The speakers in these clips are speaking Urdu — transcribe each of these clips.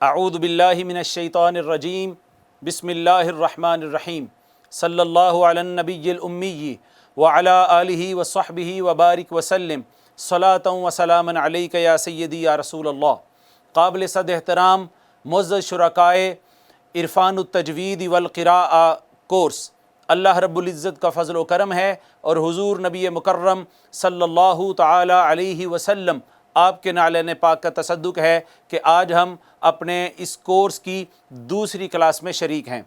اعوذ باللہ من الشیطان الرجیم بسم اللہ الرحمن الرحیم صلی اللہ علی النبی الامی وعلی آلہ وصحبہ وبارک وسلم صلاۃ و سلاما علیک یا سیدی یا رسول اللہ۔ قابل صد احترام معزز شرکائے عرفان التجوید والقراءہ کورس، اللہ رب العزت کا فضل و کرم ہے اور حضور نبی مکرم صلی اللہ تعالی علیہ وسلم آپ کے نعلین پاک کا تصدق ہے کہ آج ہم اپنے اس کورس کی دوسری کلاس میں شریک ہیں۔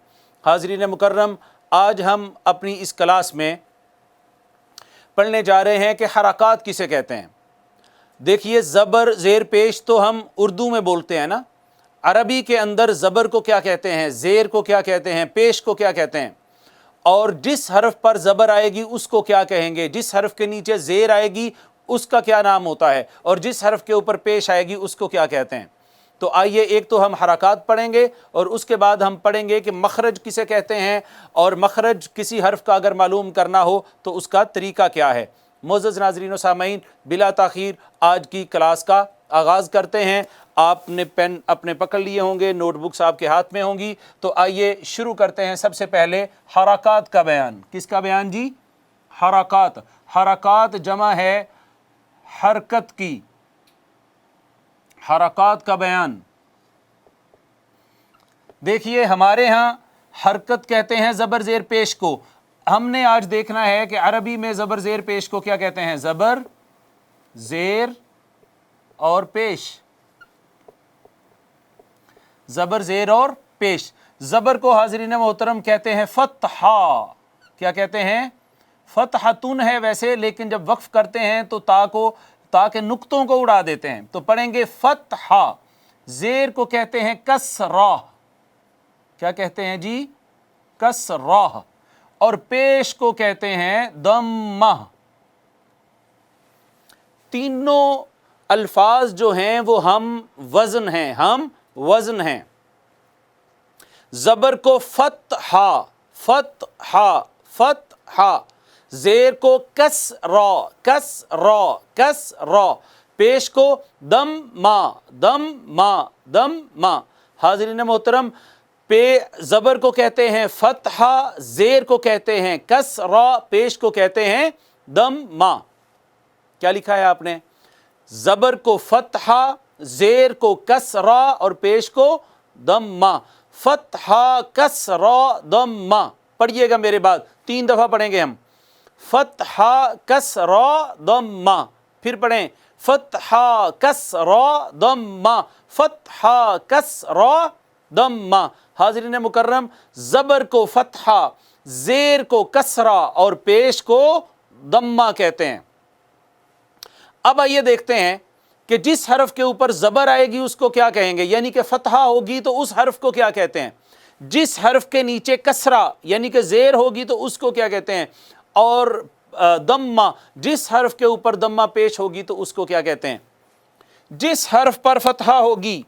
حاضرین مکرم، آج ہم اپنی اس کلاس میں پڑھنے جا رہے ہیں کہ حرکات کسے کہتے ہیں۔ دیکھیے، زبر زیر پیش تو ہم اردو میں بولتے ہیں نا، عربی کے اندر زبر کو کیا کہتے ہیں، زیر کو کیا کہتے ہیں، پیش کو کیا کہتے ہیں، اور جس حرف پر زبر آئے گی اس کو کیا کہیں گے، جس حرف کے نیچے زیر آئے گی اس کا کیا نام ہوتا ہے، اور جس حرف کے اوپر پیش آئے گی اس کو کیا کہتے ہیں۔ تو آئیے ایک تو ہم حرکات پڑھیں گے اور اس کے بعد ہم پڑھیں گے کہ مخرج کسے کہتے ہیں، اور مخرج کسی حرف کا اگر معلوم کرنا ہو تو اس کا طریقہ کیا ہے۔ معزز ناظرین و سامعین، بلا تاخیر آج کی کلاس کا آغاز کرتے ہیں۔ آپ نے پین اپنے پکڑ لیے ہوں گے، نوٹ بکس آپ کے ہاتھ میں ہوں گی، تو آئیے شروع کرتے ہیں۔ سب سے پہلے حرکات کا بیان۔ کس کا بیان جی؟ حرکات۔ حرکات جمع ہے حرکت کی۔ حرکات کا بیان دیکھیے، ہمارے ہاں حرکت کہتے ہیں زبر زیر پیش کو۔ ہم نے آج دیکھنا ہے کہ عربی میں زبر زیر پیش کو کیا کہتے ہیں، زبر زیر اور پیش۔ زبر زیر اور پیش۔ زبر کو حاضرین محترم کہتے ہیں فتحہ۔ کیا کہتے ہیں؟ فتحتن ہے ویسے، لیکن جب وقف کرتے ہیں تو تا کے نقطوں کو اڑا دیتے ہیں، تو پڑھیں گے فتحہ۔ زیر کو کہتے ہیں کسرہ۔ کیا کہتے ہیں جی؟ کسرہ۔ اور پیش کو کہتے ہیں ضمہ۔ تینوں الفاظ جو ہیں وہ ہم وزن ہیں، ہم وزن ہیں۔ زبر کو فتحہ، فتحہ، فتحہ۔ زیر کو کسرہ، کسرہ، کسرہ۔ پیش کو ضمہ، ضمہ، ضمہ۔ حاضرین محترم، زبر کو کہتے ہیں فتحہ، زیر کو کہتے ہیں کسرہ، پیش کو کہتے ہیں ضمہ۔ کیا لکھا ہے آپ نے؟ زبر کو فتحہ، زیر کو کسرہ اور پیش کو ضمہ۔ فتحہ، کسرہ، ضمہ۔ پڑھیے گا میرے بعد، 3 دفعہ پڑھیں گے ہم۔ فتحہ، کسرہ، ضمہ۔ پھر پڑھیں، فتحہ، کسرہ، ضمہ، فتحہ، کسرہ، ضمہ۔ حاضرین مکرم، زبر کو فتحہ، زیر کو کسرہ اور پیش کو ضمہ کہتے ہیں۔ اب آئیے دیکھتے ہیں کہ جس حرف کے اوپر زبر آئے گی اس کو کیا کہیں گے، یعنی کہ فتحہ ہوگی تو اس حرف کو کیا کہتے ہیں۔ جس حرف کے نیچے کسرہ یعنی کہ زیر ہوگی تو اس کو کیا کہتے ہیں، اور ضمہ، جس حرف کے اوپر ضمہ پیش ہوگی تو اس کو کیا کہتے ہیں۔ جس حرف پر فتحہ ہوگی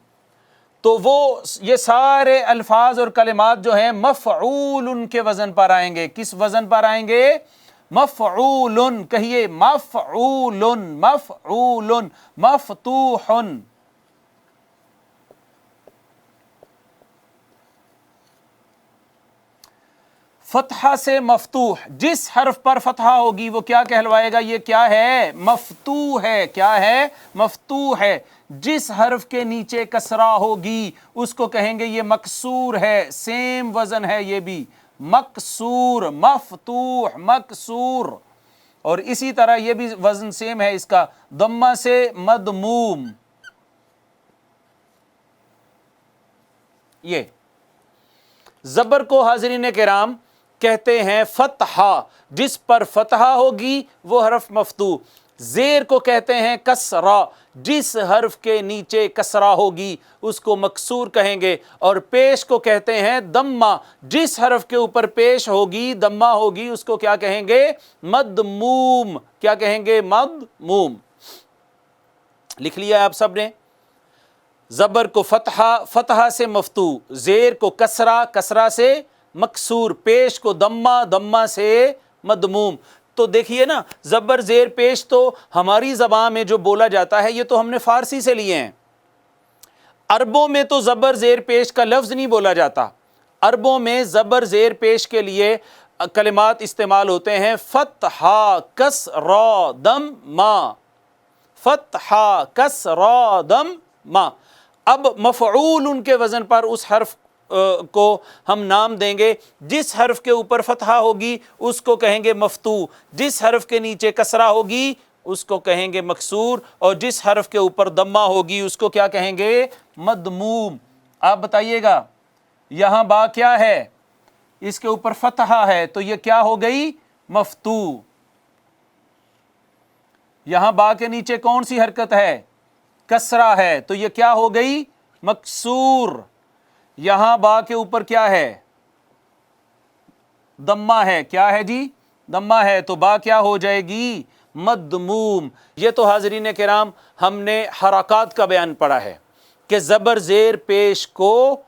تو وہ یہ سارے الفاظ اور کلمات جو ہیں مفعول کے وزن پر آئیں گے۔ کس وزن پر آئیں گے؟ مفعول۔ کہیے مفعول، مفعول، مفتوح۔ فتحہ سے مفتوح، جس حرف پر فتحہ ہوگی وہ کیا کہلوائے گا؟ یہ کیا ہے؟ مفتوح ہے۔ کیا ہے؟ مفتوح ہے۔ جس حرف کے نیچے کسرہ ہوگی اس کو کہیں گے یہ مکسور ہے۔ سیم وزن ہے یہ بھی، مکسور، مفتوح، مکسور۔ اور اسی طرح یہ بھی وزن سیم ہے اس کا، ضمہ سے مضموم۔ یہ زبر کو حاضرین کرام کہتے ہیں فتحہ، جس پر فتحہ ہوگی وہ حرف مفتوح۔ زیر کو کہتے ہیں کسرہ، جس حرف کے نیچے کسرہ ہوگی اس کو مکسور کہیں گے۔ اور پیش کو کہتے ہیں ضمہ، جس حرف کے اوپر پیش ہوگی، ضمہ ہوگی، اس کو کیا کہیں گے؟ مضموم۔ کیا کہیں گے؟ مضموم۔ لکھ لیا آپ سب نے؟ زبر کو فتحہ، فتحہ سے مفتوح، زیر کو کسرہ، کسرہ سے مکسور، پیش کو ضمہ، ضمہ سے مضموم۔ تو دیکھیے نا، زبر زیر پیش تو ہماری زبان میں جو بولا جاتا ہے یہ تو ہم نے فارسی سے لیے ہیں۔ عربوں میں تو زبر زیر پیش کا لفظ نہیں بولا جاتا، عربوں میں زبر زیر پیش کے لیے کلمات استعمال ہوتے ہیں فتحہ کسرا دم ما، فتحہ کسرا دم ما۔ اب مفعول ان کے وزن پر اس حرف کو ہم نام دیں گے، جس حرف کے اوپر فتحہ ہوگی اس کو کہیں گے مفتوح، جس حرف کے نیچے کسرہ ہوگی اس کو کہیں گے مکسور، اور جس حرف کے اوپر ضمہ ہوگی اس کو کیا کہیں گے؟ مضموم۔ آپ بتائیے گا یہاں با کیا ہے؟ اس کے اوپر فتحہ ہے تو یہ کیا ہو گئی؟ مفتوح۔ یہاں با کے نیچے کون سی حرکت ہے؟ کسرہ ہے تو یہ کیا ہو گئی؟ مکسور۔ یہاں با کے اوپر کیا ہے؟ ضمہ ہے، کیا ہے جی؟ ضمہ ہے، تو با کیا ہو جائے گی؟ مضموم۔ یہ تو حاضرین کرام ہم نے حرکات کا بیان پڑھا ہے کہ زبر زیر پیش کو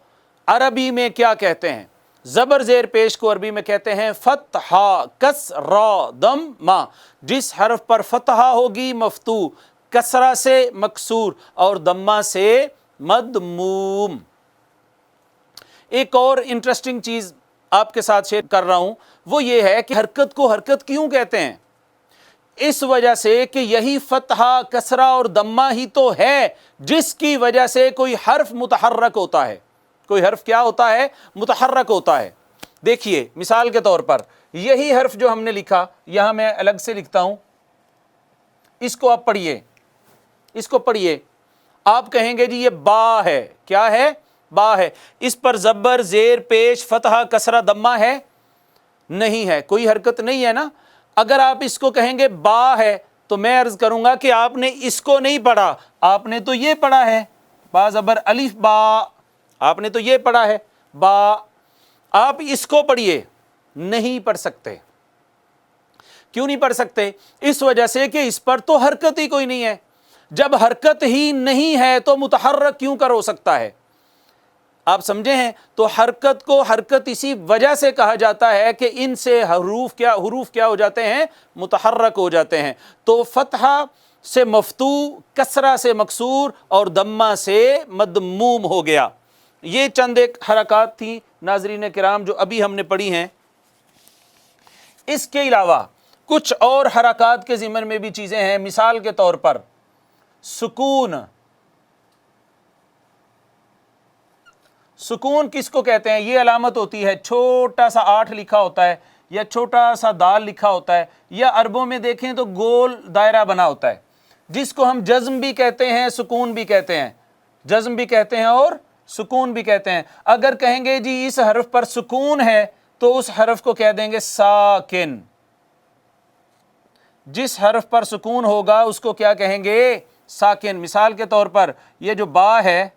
عربی میں کیا کہتے ہیں؟ زبر زیر پیش کو عربی میں کہتے ہیں فتحہ کسرا دم ما، جس حرف پر فتحہ ہوگی مفتوح، کسرہ سے مکسور اور ضمہ سے مضموم۔ ایک اور انٹرسٹنگ چیز آپ کے ساتھ شیئر کر رہا ہوں، وہ یہ ہے کہ حرکت کو حرکت کیوں کہتے ہیں؟ اس وجہ سے کہ یہی فتحہ کسرہ اور ضمہ ہی تو ہے جس کی وجہ سے کوئی حرف متحرک ہوتا ہے، کوئی حرف کیا ہوتا ہے؟ متحرک ہوتا ہے۔ دیکھیے مثال کے طور پر یہی حرف جو ہم نے لکھا، یہاں میں الگ سے لکھتا ہوں، اس کو آپ پڑھیے، اس کو پڑھیے، آپ کہیں گے جی یہ با ہے، کیا ہے؟ با ہے۔ اس پر زبر زیر پیش فتحہ کسرہ ضمہ ہے؟ نہیں ہے، کوئی حرکت نہیں ہے نا۔ اگر آپ اس کو کہیں گے با ہے تو میں عرض کروں گا کہ آپ نے اس کو نہیں پڑھا، آپ نے تو یہ پڑھا ہے، با زبر الف با، آپ نے تو یہ پڑھا ہے با۔ آپ اس کو پڑھیے، نہیں پڑھ سکتے۔ کیوں نہیں پڑھ سکتے؟ اس وجہ سے کہ اس پر تو حرکت ہی کوئی نہیں ہے۔ جب حرکت ہی نہیں ہے تو متحرک کیوں کر ہو سکتا ہے؟ آپ سمجھے ہیں؟ تو حرکت کو حرکت اسی وجہ سے کہا جاتا ہے کہ ان سے حروف کیا ہو جاتے ہیں؟ متحرک ہو جاتے ہیں۔ تو فتحہ سے مفتوح، کسرہ سے مکسور اور ضمہ سے مضموم ہو گیا۔ یہ چند ایک حرکات تھیں ناظرین کرام جو ابھی ہم نے پڑھی ہیں۔ اس کے علاوہ کچھ اور حرکات کے ضمن میں بھی چیزیں ہیں، مثال کے طور پر سکون۔ سکون کس کو کہتے ہیں؟ یہ علامت ہوتی ہے، چھوٹا سا 8 لکھا ہوتا ہے یا چھوٹا سا دال لکھا ہوتا ہے، یا عربوں میں دیکھیں تو گول دائرہ بنا ہوتا ہے، جس کو ہم جزم بھی کہتے ہیں، سکون بھی کہتے ہیں، جزم بھی کہتے ہیں اور سکون بھی کہتے ہیں۔ اگر کہیں گے جی اس حرف پر سکون ہے تو اس حرف کو کہہ دیں گے ساکن۔ جس حرف پر سکون ہوگا اس کو کیا کہیں گے؟ ساکن۔ مثال کے طور پر یہ جو با ہے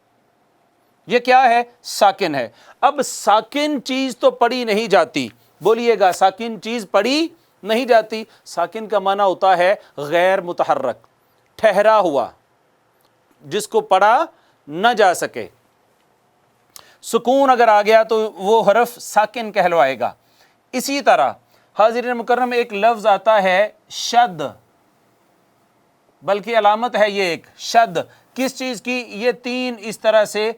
یہ کیا ہے؟ ساکن ہے۔ اب ساکن چیز تو پڑھی نہیں جاتی، بولیے گا ساکن چیز پڑھی نہیں جاتی۔ ساکن کا معنی ہوتا ہے غیر متحرک، ٹھہرا ہوا، جس کو پڑھا نہ جا سکے۔ سکون اگر آ گیا تو وہ حرف ساکن کہلوائے گا۔ اسی طرح حاضرین مکرم ایک لفظ آتا ہے شد، بلکہ علامت ہے یہ ایک شد، کس چیز کی؟ یہ 3 اس طرح سے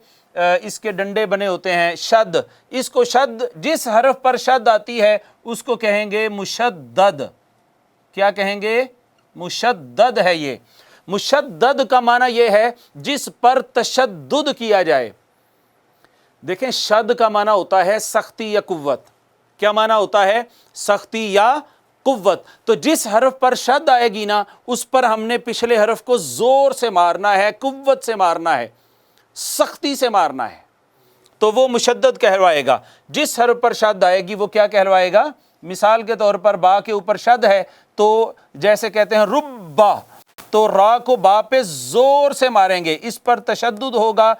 اس کے ڈنڈے بنے ہوتے ہیں، شد۔ اس کو شد، جس حرف پر شد آتی ہے اس کو کہیں گے مشدد۔ کیا کہیں گے؟ مشدد ہے یہ۔ مشدد کا معنی یہ ہے جس پر تشدد کیا جائے۔ دیکھیں شد کا معنی ہوتا ہے سختی یا قوت۔ کیا معنی ہوتا ہے؟ سختی یا قوت۔ تو جس حرف پر شد آئے گی نا اس پر ہم نے پچھلے حرف کو زور سے مارنا ہے، قوت سے مارنا ہے، سختی سے مارنا ہے، تو وہ مشدد کہلوائے گا۔ جس حرف پر شد آئے گی وہ کیا کہلوائے گا؟ مثال کے طور پر با کے اوپر شد ہے تو جیسے کہتے ہیں ربا، تو را کو با پہ زور سے ماریں گے، اس پر تشدد ہوگا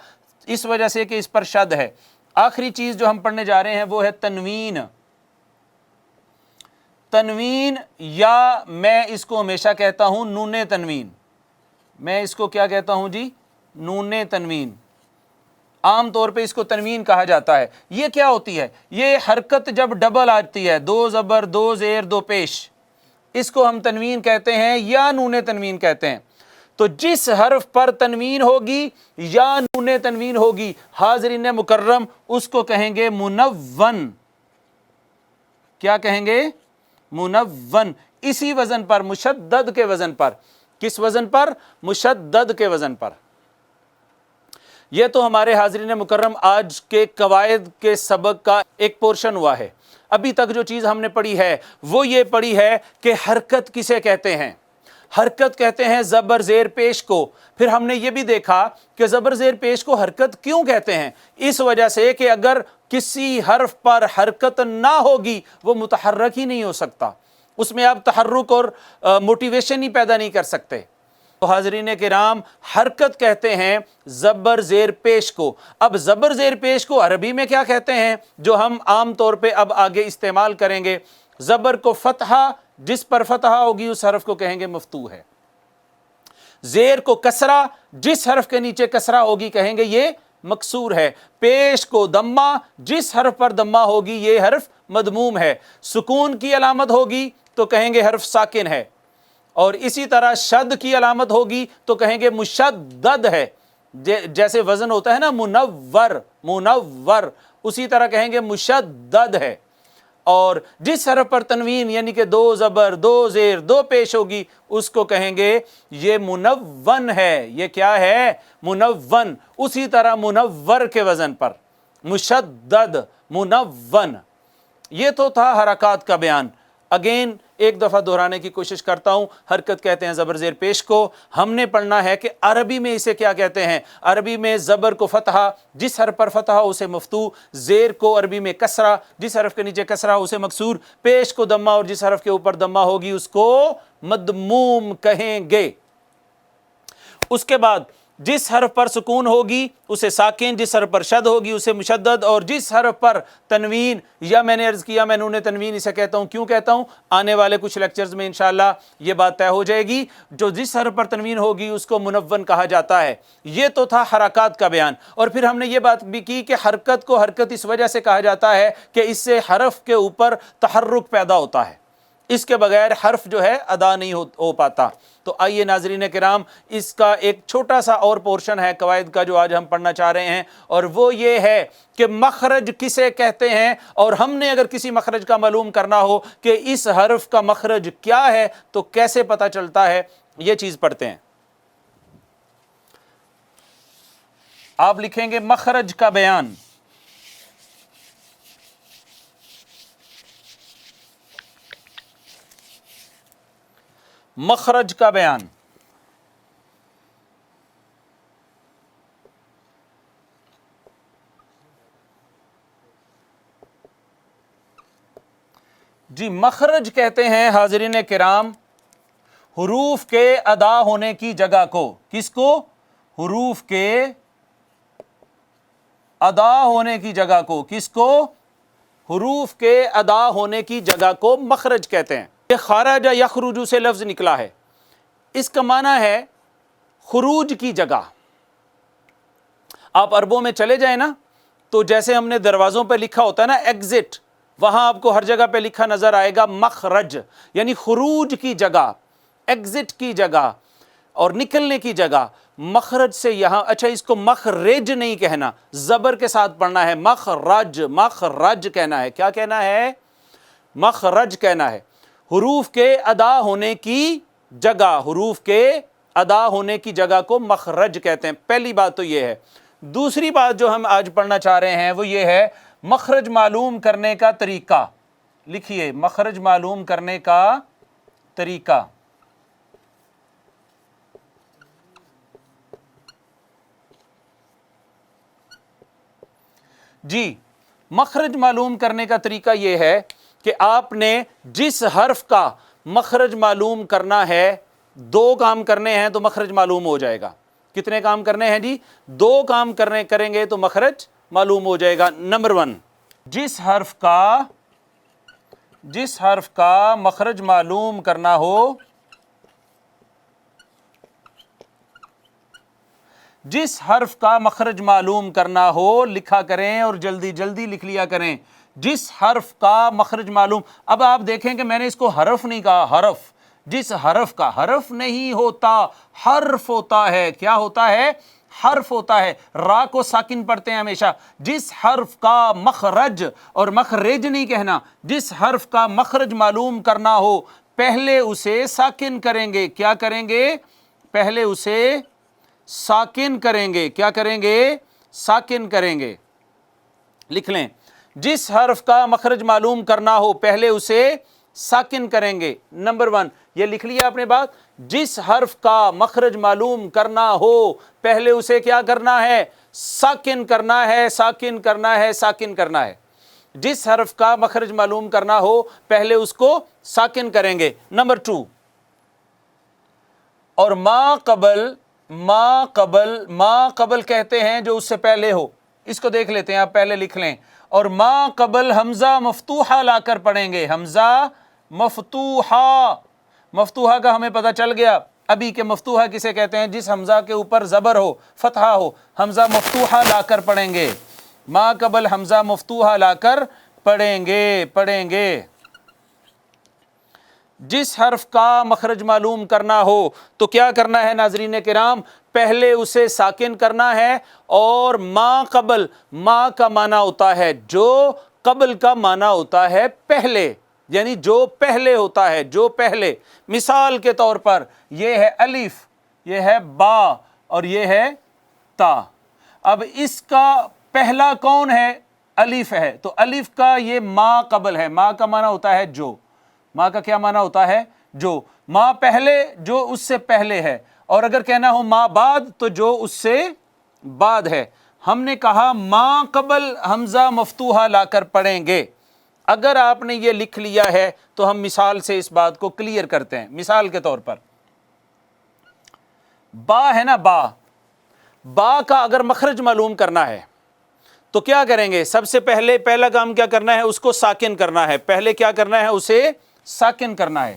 اس وجہ سے کہ اس پر شد ہے۔ آخری چیز جو ہم پڑھنے جا رہے ہیں وہ ہے تنوین۔ تنوین، یا میں اس کو ہمیشہ کہتا ہوں نون تنوین۔ میں اس کو کیا کہتا ہوں جی؟ نون تنوین۔ عام طور پہ اس کو تنوین کہا جاتا ہے۔ یہ کیا ہوتی ہے؟ یہ حرکت جب ڈبل آتی ہے، 2 زبر 2 زیر 2 پیش، اس کو ہم تنوین کہتے ہیں یا نون تنوین کہتے ہیں۔ تو جس حرف پر تنوین ہوگی یا نون تنوین ہوگی حاضرین مکرم اس کو کہیں گے منون. کیا کہیں گے؟ منون. اسی وزن پر، مشدد کے وزن پر. کس وزن پر؟ مشدد کے وزن پر. یہ تو ہمارے حاضرین مکرم آج کے قواعد کے سبق کا ایک پورشن ہوا ہے. ابھی تک جو چیز ہم نے پڑھی ہے وہ یہ پڑھی ہے کہ حرکت کسے کہتے ہیں. حرکت کہتے ہیں زبر زیر پیش کو. پھر ہم نے یہ بھی دیکھا کہ زبر زیر پیش کو حرکت کیوں کہتے ہیں. اس وجہ سے کہ اگر کسی حرف پر حرکت نہ ہوگی وہ متحرک ہی نہیں ہو سکتا، اس میں آپ تحرک اور موٹیویشن ہی پیدا نہیں کر سکتے. تو حاضرین کرام حرکت کہتے ہیں زبر زیر پیش کو. اب زبر زیر پیش کو عربی میں کیا کہتے ہیں جو ہم عام طور پہ اب آگے استعمال کریں گے؟ زبر کو فتحہ، جس پر فتحہ ہوگی اس حرف کو کہیں گے مفتوح ہے. زیر کو کسرہ، جس حرف کے نیچے کسرہ ہوگی کہیں گے یہ مکسور ہے. پیش کو دمہ، جس حرف پر دمہ ہوگی یہ حرف مدموم ہے. سکون کی علامت ہوگی تو کہیں گے حرف ساکن ہے. اور اسی طرح شد کی علامت ہوگی تو کہیں گے مشدد ہے. جیسے وزن ہوتا ہے نا منور، منور، اسی طرح کہیں گے مشدد ہے. اور جس حرف پر تنوین یعنی کہ دو زبر، دو زیر، دو پیش ہوگی اس کو کہیں گے یہ منون ہے. یہ کیا ہے؟ منون. اسی طرح منور کے وزن پر مشدد، منون. یہ تو تھا حرکات کا بیان. اگین ایک دفعہ دہرانے کی کوشش کرتا ہوں. حرکت کہتے ہیں زبر زیر پیش کو. ہم نے پڑھنا ہے کہ عربی میں اسے کیا کہتے ہیں. عربی میں زبر کو فتحہ، جس حرف پر فتحہ اسے مفتوح. زیر کو عربی میں کسرہ، جس حرف کے نیچے کسرہ اسے مکسور. پیش کو دمہ اور جس حرف کے اوپر دمہ ہوگی اس کو مدموم کہیں گے. اس کے بعد جس حرف پر سکون ہوگی اسے ساکن، جس حرف پر شد ہوگی اسے مشدد، اور جس حرف پر تنوین، یا میں نے عرض کیا میں نون تنوین اسے کہتا ہوں. کیوں کہتا ہوں؟ آنے والے کچھ لیکچرز میں انشاءاللہ یہ بات طے ہو جائے گی. جو جس حرف پر تنوین ہوگی اس کو منون کہا جاتا ہے. یہ تو تھا حرکات کا بیان. اور پھر ہم نے یہ بات بھی کی کہ حرکت کو حرکت اس وجہ سے کہا جاتا ہے کہ اس سے حرف کے اوپر تحرک پیدا ہوتا ہے. اس کے بغیر حرف جو ہے ادا نہیں ہو پاتا. تو آئیے ناظرین کرام اس کا ایک چھوٹا سا اور پورشن ہے قواعد کا جو آج ہم پڑھنا چاہ رہے ہیں، اور وہ یہ ہے کہ مخرج کسے کہتے ہیں. اور ہم نے اگر کسی مخرج کا معلوم کرنا ہو کہ اس حرف کا مخرج کیا ہے تو کیسے پتہ چلتا ہے، یہ چیز پڑھتے ہیں. آپ لکھیں گے مخرج کا بیان. مخرج کا بیان. جی مخرج کہتے ہیں حاضرین کرام حروف کے ادا ہونے کی جگہ کو. کس کو؟ حروف کے ادا ہونے کی جگہ کو. کس کو؟ حروف کے ادا ہونے کی جگہ کو مخرج کہتے ہیں. یہ خارج یخرج سے لفظ نکلا ہے. اس کا معنی ہے خروج کی جگہ. آپ عربوں میں چلے جائیں نا تو جیسے ہم نے دروازوں پہ لکھا ہوتا ہے نا ایگزٹ، وہاں آپ کو ہر جگہ پہ لکھا نظر آئے گا مخرج، یعنی خروج کی جگہ، ایگزٹ کی جگہ اور نکلنے کی جگہ. مخرج سے یہاں اچھا اس کو مخرج نہیں کہنا، زبر کے ساتھ پڑھنا ہے. مخرج، مخرج کہنا ہے. کیا کہنا ہے؟ مخرج کہنا ہے. حروف کے ادا ہونے کی جگہ، حروف کے ادا ہونے کی جگہ کو مخرج کہتے ہیں. پہلی بات تو یہ ہے. دوسری بات جو ہم آج پڑھنا چاہ رہے ہیں وہ یہ ہے مخرج معلوم کرنے کا طریقہ. لکھیے مخرج معلوم کرنے کا طریقہ. جی مخرج معلوم کرنے کا طریقہ یہ ہے کہ آپ نے جس حرف کا مخرج معلوم کرنا ہے، دو کام کرنے ہیں تو مخرج معلوم ہو جائے گا. کتنے کام کرنے ہیں جی؟ دو کام کریں گے تو مخرج معلوم ہو جائے گا. نمبر 1، جس حرف کا مخرج معلوم کرنا ہو، جس حرف کا مخرج معلوم کرنا ہو لکھا کریں اور جلدی جلدی لکھ لیا کریں. جس حرف کا مخرج معلوم، اب آپ دیکھیں کہ میں نے اس کو حرف نہیں کہا، حرف. جس حرف کا، حرف نہیں ہوتا، حرف ہوتا ہے. کیا ہوتا ہے؟ حرف ہوتا ہے. را کو ساکن پڑھتے ہیں ہمیشہ. جس حرف کا مخرج، اور مخرج نہیں کہنا، جس حرف کا مخرج معلوم کرنا ہو پہلے اسے ساکن کریں گے. کیا کریں گے؟ پہلے اسے ساکن کریں گے. کیا کریں گے؟ ساکن کریں گے. لکھ لیں، جس حرف کا مخرج معلوم کرنا ہو پہلے اسے ساکن کریں گے. نمبر 1 یہ لکھ لیا آپ نے بات. جس حرف کا مخرج معلوم کرنا ہو پہلے اسے کیا کرنا ہے؟ ساکن کرنا ہے، ساکن کرنا ہے، ساکن کرنا ہے. جس حرف کا مخرج معلوم کرنا ہو پہلے اس کو ساکن کریں گے. نمبر 2، اور ما قبل کہتے ہیں جو اس سے پہلے ہو. اس کو دیکھ لیتے ہیں، آپ پہلے لکھ لیں. اور ما قبل حمزہ مفتوحہ لا کر پڑھیں گے. حمزہ مفتوحہ کا ہمیں پتہ چل گیا ابھی کہ مفتوحہ کسے کہتے ہیں؟ جس حمزہ کے اوپر زبر ہو، فتحہ ہو. حمزہ مفتوحہ لا کر پڑھیں گے. ما قبل حمزہ مفتوحہ لا کر پڑھیں گے. جس حرف کا مخرج معلوم کرنا ہو تو کیا کرنا ہے ناظرین کرام؟ پہلے اسے ساکن کرنا ہے. اور ما قبل، ما کا معنی ہوتا ہے جو، قبل کا معنی ہوتا ہے پہلے، یعنی جو پہلے ہوتا ہے، جو پہلے. مثال کے طور پر یہ ہے الف، یہ ہے با، اور یہ ہے تا. اب اس کا پہلا کون ہے؟ الف ہے. تو الف کا یہ ما قبل ہے. ما کا معنی ہوتا ہے جو. ما کا کیا معنی ہوتا ہے؟ جو. ما پہلے، جو اس سے پہلے ہے. اور اگر کہنا ہو ما بعد تو جو اس سے بعد ہے. ہم نے کہا ما قبل حمزہ مفتوحہ لا کر پڑھیں گے. اگر آپ نے یہ لکھ لیا ہے تو ہم مثال سے اس بات کو کلیئر کرتے ہیں. مثال کے طور پر با ہے نا، با کا اگر مخرج معلوم کرنا ہے تو کیا کریں گے؟ سب سے پہلا کام کیا کرنا ہے؟ اس کو ساکن کرنا ہے. پہلے کیا کرنا ہے؟ اسے ساکن کرنا ہے.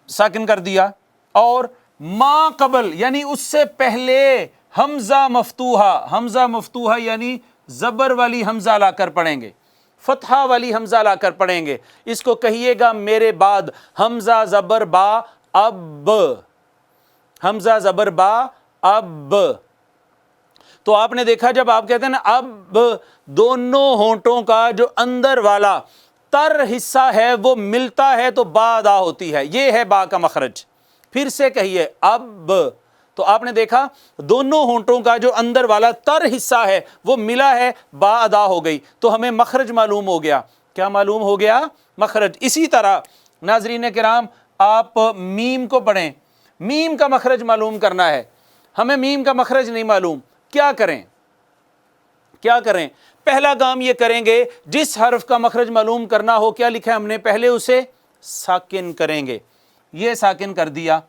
ساکن کر دیا. اور ما قبل یعنی اس سے پہلے حمزہ مفتوحہ یعنی زبر والی حمزہ لا کر پڑھیں گے، فتحہ والی حمزہ لا کر پڑھیں گے. اس کو کہیے گا میرے بعد، حمزہ زبر با اب، حمزہ زبر با اب. تو آپ نے دیکھا جب آپ کہتے ہیں نا اب، دونوں ہونٹوں کا جو اندر والا تر حصہ ہے وہ ملتا ہے تو با ادا ہوتی ہے. یہ ہے با کا مخرج. پھر سے کہیے اب. تو آپ نے دیکھا دونوں ہونٹوں کا جو اندر والا تر حصہ ہے وہ ملا ہے، با ادا ہو گئی. تو ہمیں مخرج معلوم ہو گیا. کیا معلوم ہو گیا؟ مخرج. اسی طرح ناظرین کرام آپ میم کو پڑھیں. میم کا مخرج معلوم کرنا ہے. ہمیں میم کا مخرج نہیں معلوم. کیا کریں؟ پہلا کام یہ کریں گے، جس حرف کا مخرج معلوم کرنا ہو کیا لکھا ہے ہم نے؟ پہلے اسے ساکن کریں گے. یہ ساکن کر دیا.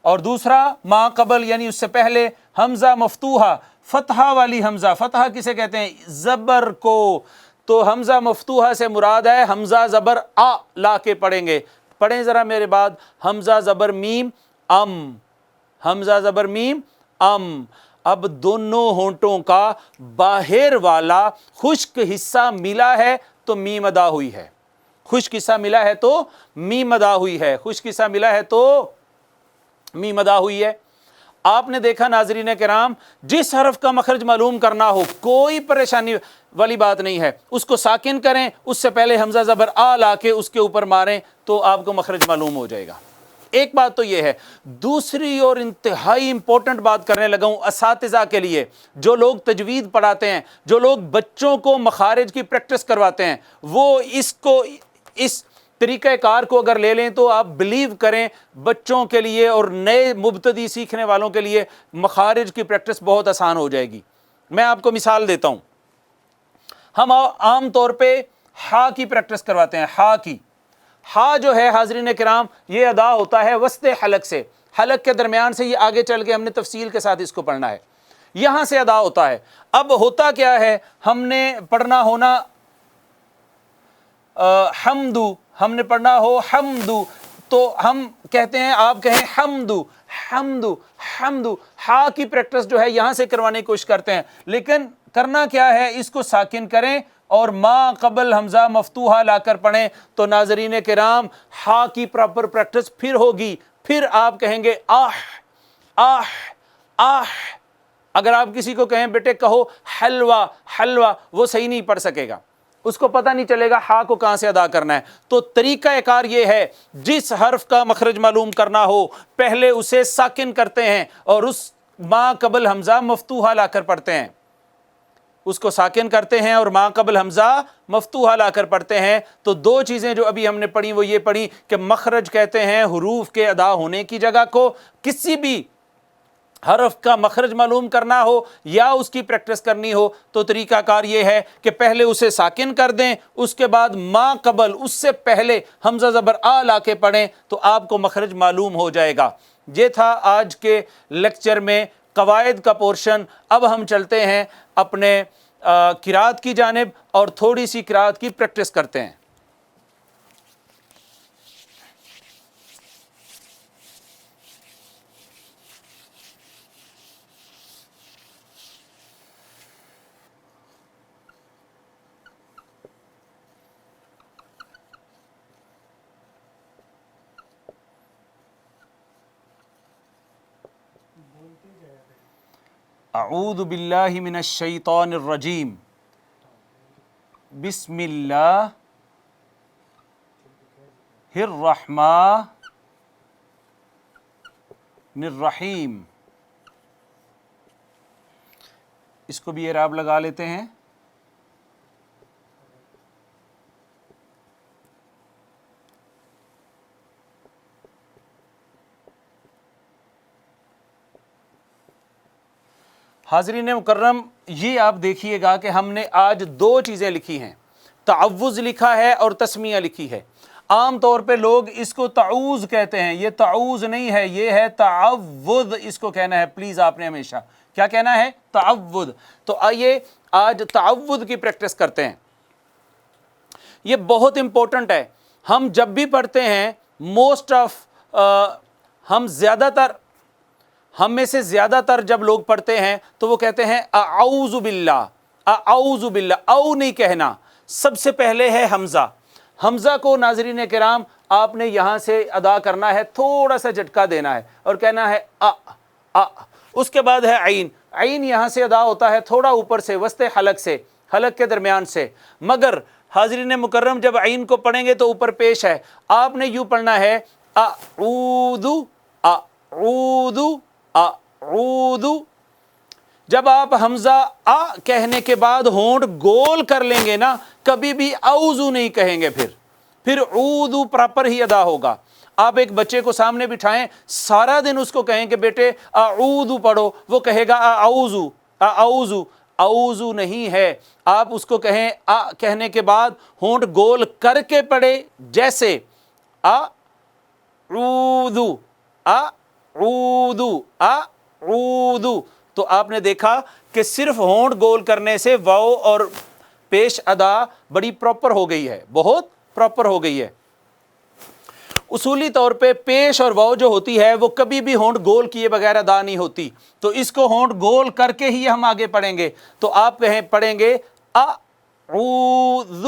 اور دوسرا ما قبل یعنی اس سے پہلے حمزہ مفتوحہ، فتحہ والی حمزہ. فتحہ کسے کہتے ہیں؟ زبر کو. تو حمزہ مفتوحہ سے مراد ہے حمزہ زبر آ لا کے پڑھیں گے. پڑھیں ذرا میرے بعد. حمزہ زبر میم ام، حمزہ زبر میم ام. اب دونوں ہونٹوں کا باہر والا خشک حصہ ملا ہے تو میم ادا ہوئی ہے. خشک حصہ ملا ہے تو میم ادا ہوئی ہے. خشک حصہ ملا ہے تو میم ادا ہوئی ہے. آپ نے دیکھا ناظرین کرام جس حرف کا مخرج معلوم کرنا ہو کوئی پریشانی والی بات نہیں ہے، اس کو ساکن کریں، اس سے پہلے حمزہ زبر آ لا کے اس کے اوپر ماریں تو آپ کو مخرج معلوم ہو جائے گا. ایک بات تو یہ ہے. دوسری اور انتہائی امپورٹنٹ بات کرنے لگا ہوں اساتذہ کے لیے، جو لوگ تجوید پڑھاتے ہیں، جو لوگ بچوں کو مخارج کی پریکٹس کرواتے ہیں، وہ اس طریقہ کار کو اگر لے لیں تو آپ بلیو کریں بچوں کے لیے اور نئے مبتدی سیکھنے والوں کے لیے مخارج کی پریکٹس بہت آسان ہو جائے گی. میں آپ کو مثال دیتا ہوں. ہم عام طور پہ ہا کی پریکٹس کرواتے ہیں. ہا کی، ہا جو ہے حاضرین کرام یہ ادا ہوتا ہے وسط حلق سے. حلق کے درمیان سے یہ آگے چل کے ہم نے تفصیل کے ساتھ اس کو پڑھنا ہے. یہاں سے ادا ہوتا ہے. اب ہوتا کیا ہے، ہم نے پڑھنا ہونا حمدو، ہم نے پڑھنا ہو حمدو تو ہم کہتے ہیں، آپ کہیں حمدو حمدو حمدو. ہا کی پریکٹس جو ہے یہاں سے کروانے کی کوشش کرتے ہیں، لیکن کرنا کیا ہے، اس کو ساکن کریں اور ما قبل حمزہ مفتوحہ لا کر پڑھیں تو ناظرین کرام ہا کی پراپر پریکٹس پھر ہوگی. پھر آپ کہیں گے آہ آہ آہ. اگر آپ کسی کو کہیں بیٹے کہو حلوہ حلوہ، وہ صحیح نہیں پڑھ سکے گا، اس کو پتہ نہیں چلے گا ہا کو کہاں سے ادا کرنا ہے. تو طریقہ کار یہ ہے، جس حرف کا مخرج معلوم کرنا ہو پہلے اسے ساکن کرتے ہیں اور اس ما قبل حمزہ مفتوحہ لا کر پڑھتے ہیں، اس کو ساکن کرتے ہیں اور ما قبل حمزہ مفتوحہ لا کر پڑھتے ہیں. تو دو چیزیں جو ابھی ہم نے پڑھی وہ یہ پڑھی کہ مخرج کہتے ہیں حروف کے ادا ہونے کی جگہ کو. کسی بھی حرف کا مخرج معلوم کرنا ہو یا اس کی پریکٹس کرنی ہو تو طریقہ کار یہ ہے کہ پہلے اسے ساکن کر دیں، اس کے بعد ما قبل اس سے پہلے حمزہ زبر آ لا کے پڑھیں تو آپ کو مخرج معلوم ہو جائے گا. یہ تھا آج کے لیکچر میں قواعد کا پورشن. اب ہم چلتے ہیں اپنے قرات کی جانب اور تھوڑی سی قرات کی پریکٹس کرتے ہیں. اعوذ باللہ من الشیطان الرجیم، بسم اللہ الرحمن الرحیم. اس کو بھی اعراب لگا لیتے ہیں. حاضرین مکرم، یہ آپ دیکھیے گا کہ ہم نے آج دو چیزیں لکھی ہیں، تعوذ لکھا ہے اور تسمیہ لکھی ہے. عام طور پہ لوگ اس کو تعوذ کہتے ہیں، یہ تعوذ نہیں ہے، یہ ہے تعوذ. اس کو کہنا ہے پلیز آپ نے ہمیشہ کیا کہنا ہے؟ تعوذ. تو آئیے آج تعوذ کی پریکٹس کرتے ہیں. یہ بہت امپورٹنٹ ہے. ہم جب بھی پڑھتے ہیں ہم میں سے زیادہ تر جب لوگ پڑھتے ہیں تو وہ کہتے ہیں اعوذ باللہ، اعوذ باللہ. او نہیں کہنا، سب سے پہلے ہے حمزہ. حمزہ کو ناظرین کرام آپ نے یہاں سے ادا کرنا ہے، تھوڑا سا جھٹکا دینا ہے اور کہنا ہے ا. اس کے بعد ہے عین. عین یہاں سے ادا ہوتا ہے تھوڑا اوپر سے، وسط حلق سے، حلق کے درمیان سے. مگر حاضرین مکرم جب عین کو پڑھیں گے تو اوپر پیش ہے. آپ نے یوں پڑھنا ہے اعوذ اعوذ اعوذ. جب آپ حمزہ کہنے کے بعد ہونٹ گول کر لیں گے نا، کبھی بھی اعوذ نہیں کہیں گے، پھر اعوذ پراپر ہی ادا ہوگا. آپ ایک بچے کو سامنے بٹھائیں، سارا دن اس کو کہیں کہ بیٹے اعوذ پڑھو، وہ کہے گا اعوذ اعوذ. اعوذ نہیں ہے. آپ اس کو کہیں کہنے کے بعد ہونٹ گول کر کے پڑھے، جیسے اعوذ اعوذ اعوذ. تو آپ نے دیکھا کہ صرف ہونٹ گول کرنے سے واو اور پیش ادا بڑی پراپر ہو گئی ہے، بہت پراپر ہو گئی ہے. اصولی طور پہ پیش اور واو جو ہوتی ہے وہ کبھی بھی ہونٹ گول کیے بغیر ادا نہیں ہوتی، تو اس کو ہونٹ گول کر کے ہی ہم آگے پڑھیں گے. تو آپ پڑھیں گے اعوذ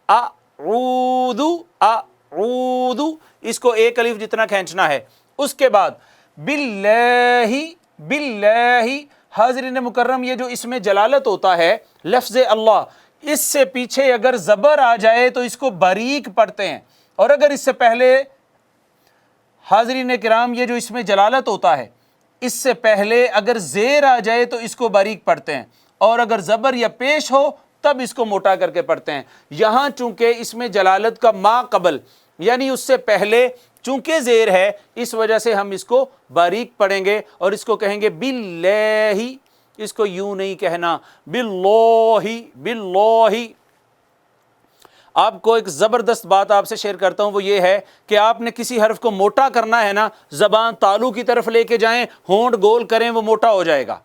اعوذ اعوذ. اس کو ایک الف جتنا کھینچنا ہے. اس کے بعد باللہ باللہ. حاضرین مکرم، یہ جو اس میں جلالت ہوتا ہے لفظ اللہ، اس سے پیچھے اگر زبر آ جائے تو اس کو باریک پڑھتے ہیں، اور اگر اس سے پہلے حاضرین کرام یہ جو اس میں جلالت ہوتا ہے اس سے پہلے اگر زیر آ جائے تو اس کو باریک پڑھتے ہیں، اور اگر زبر یا پیش ہو تب اس کو موٹا کر کے پڑھتے ہیں. یہاں چونکہ اس میں جلالت کا ما قبل یعنی اس سے پہلے چونکہ زیر ہے، اس وجہ سے ہم اس کو باریک پڑھیں گے اور اس کو کہیں گے باللہ. اس کو یوں نہیں کہنا، باللہ باللہ. آپ کو ایک زبردست بات آپ سے شیئر کرتا ہوں، وہ یہ ہے کہ آپ نے کسی حرف کو موٹا کرنا ہے نا، زبان تالو کی طرف لے کے جائیں، ہونٹ گول کریں، وہ موٹا ہو جائے گا.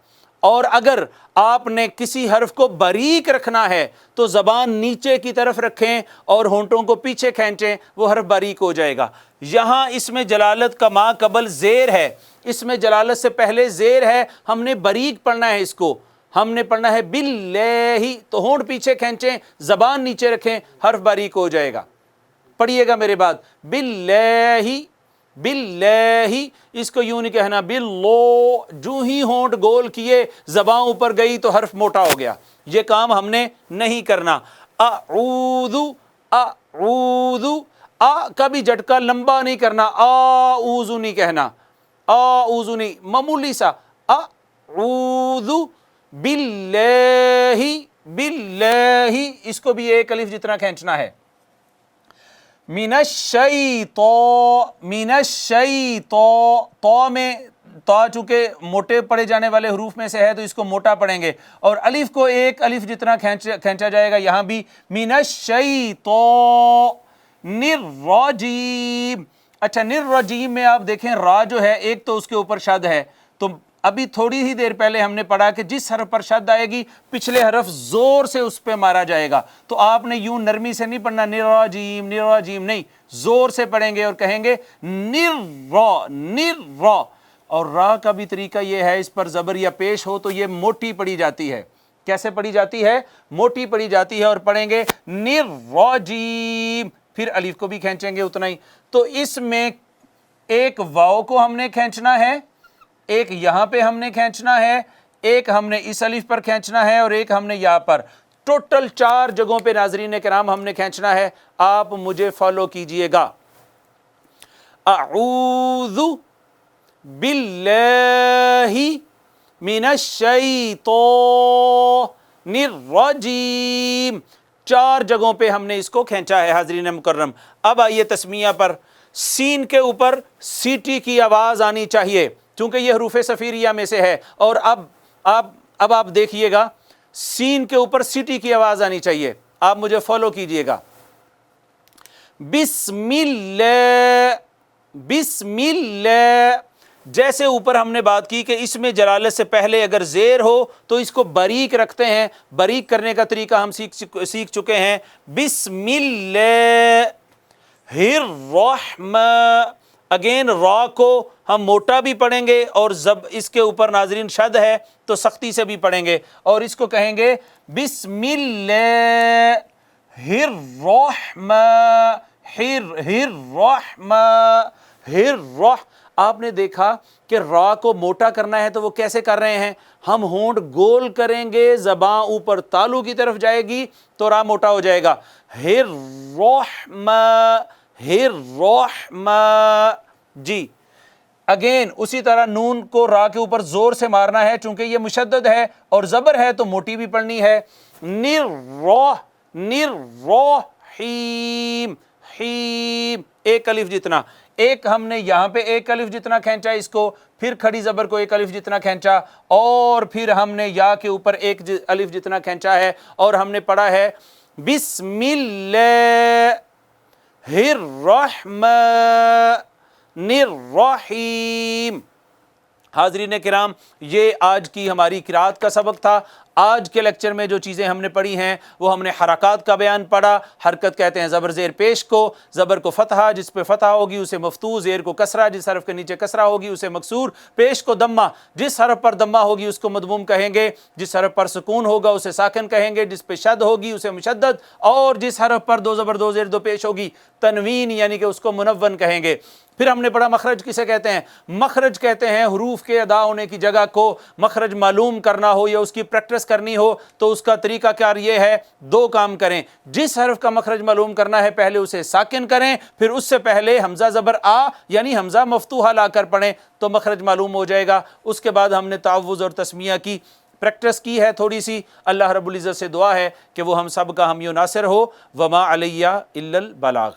اور اگر آپ نے کسی حرف کو باریک رکھنا ہے تو زبان نیچے کی طرف رکھیں اور ہونٹوں کو پیچھے کھینچیں، وہ حرف باریک ہو جائے گا. یہاں اس میں جلالت کا ما قبل زیر ہے، اس میں جلالت سے پہلے زیر ہے، ہم نے باریک پڑھنا ہے اس کو. ہم نے پڑھنا ہے باللہ، تو ہونٹ پیچھے کھینچیں، زبان نیچے رکھیں، حرف باریک ہو جائے گا۔ پڑھیے گا میرے بعد، باللہ، باللہ، اس کو یوں نہیں کہنا باللو، جو ہی ہونٹ گول کیے زبان اوپر گئی تو حرف موٹا ہو گیا، یہ کام ہم نے نہیں کرنا۔ اعوذ، اعوذ، آ کا بھی جھٹکا لمبا نہیں کرنا، اعوذ نہیں کہنا، اعوذ نہیں، معمولی سا، اعوذ باللہ، باللہ، اس کو بھی ایک الف جتنا کھینچنا ہے۔ من الشیطان، من الشیطان، تو میں تا چونکہ موٹے پڑھے جانے والے حروف میں سے ہے تو اس کو موٹا پڑھیں گے، اور الف کو ایک الف جتنا کھینچا جائے گا، یہاں بھی من الشیطان الرجیم۔ اچھا، الرجیم میں آپ دیکھیں را جو ہے ایک تو اس کے اوپر شد ہے، تو ابھی تھوڑی ہی دیر پہلے ہم نے پڑھا کہ جس حرف پر شد آئے گی پچھلے حرف زور سے اس پہ مارا جائے گا، تو آپ نے یوں نرمی سے نہیں پڑھنا نراجیم نراجیم، نہیں، زور سے پڑھیں گے اور کہیں گے نر، نر، اور را کا بھی طریقہ یہ ہے، اس پر زبر یا پیش ہو تو یہ موٹی پڑھی جاتی ہے۔ کیسے پڑھی جاتی ہے؟ موٹی پڑھی جاتی ہے، اور پڑھیں گے نراجیم، پھر الف کو بھی کھینچیں گے اتنا ہی۔ تو اس میں ایک واو کو ہم نے کھینچنا ہے، ایک یہاں پہ ہم نے کھینچنا ہے، ایک ہم نے اس الف پر کھینچنا ہے، اور ایک ہم نے یہاں پر، ٹوٹل 4 جگہوں پہ ناظرین کرام ہم نے کھینچنا ہے۔ آپ مجھے فالو کیجئے گا۔ اعوذ باللہ من الشیطان الرجیم، 4 جگہوں پہ ہم نے اس کو کھینچا ہے حاضرین مکرم۔ اب آئیے تسمیہ پر، سین کے اوپر سیٹی کی آواز آنی چاہیے چونکہ یہ حروف صفیریہ میں سے ہے، اور اب آپ دیکھیے گا، سین کے اوپر سیٹی کی آواز آنی چاہیے، آپ مجھے فالو کیجئے گا۔ بسم اللہ، بسم اللہ، جیسے اوپر ہم نے بات کی کہ اس میں جلالت سے پہلے اگر زیر ہو تو اس کو باریک رکھتے ہیں، باریک کرنے کا طریقہ ہم سیکھ چکے ہیں۔ بسم اللہ الرحمن، اگین را کو ہم موٹا بھی پڑھیں گے، اور اس کے اوپر ناظرین شد ہے تو سختی سے بھی پڑھیں گے، اور اس کو کہیں گے بسم اللہ الرحمن، آپ نے دیکھا کہ را کو موٹا کرنا ہے تو وہ کیسے کر رہے ہیں؟ ہم ہونٹ گول کریں گے، زباں اوپر تالو کی طرف جائے گی تو را موٹا ہو جائے گا، جی۔ اگین اسی طرح نون کو را کے اوپر زور سے مارنا ہے چونکہ یہ مشدد ہے اور زبر ہے تو موٹی بھی پڑھنی ہے۔ نررحیم، حیم، ایک الف جتنا، ایک ہم نے یہاں پہ ایک الف جتنا کھینچا اس کو، پھر کھڑی زبر کو ایک الف جتنا کھینچا، اور پھر ہم نے یا کے اوپر ایک الف جتنا کھینچا ہے، اور ہم نے پڑھا ہے بسم اللہ الرحمن الرحیم۔ حاضرین کرام، یہ آج کی ہماری قرات کا سبق تھا۔ آج کے لیکچر میں جو چیزیں ہم نے پڑھی ہیں وہ ہم نے حرکات کا بیان پڑھا۔ حرکت کہتے ہیں زبر زیر پیش کو، زبر کو فتحہ، جس پہ فتحہ ہوگی اسے مفتوح، زیر کو کسرہ، جس حرف کے نیچے کسرہ ہوگی اسے مکسور، پیش کو دمہ، جس حرف پر دمہ ہوگی اس کو مدموم کہیں گے، جس حرف پر سکون ہوگا اسے ساکن کہیں گے، جس پہ شد ہوگی اسے مشدد، اور جس حرف پر 2 زبر 2 زیر 2 پیش ہوگی تنوین یعنی کہ اس کو منون کہیں گے۔ پھر ہم نے پڑھا مخرج کسے کہتے ہیں؟ مخرج کہتے ہیں حروف کے ادا ہونے کی جگہ کو مخرج معلوم کرنا ہو یا اس کی پریکٹس کرنی ہو تو اس کا طریقہ کار یہ ہے، 2 کام کریں۔ جس حرف کا مخرج معلوم کرنا ہے پہلے اسے ساکن کریں، پھر اس سے پہلے حمزہ زبر آ یعنی حمزہ مفتوحہ لا کر پڑھیں تو مخرج معلوم ہو جائے گا۔ اس کے بعد ہم نے تعوذ اور تسمیہ کی پریکٹس کی ہے تھوڑی سی۔ اللہ رب العزت سے دعا ہے کہ وہ ہم سب کا حامی و ناصر ہو۔ وما علیہ الا البلاغ۔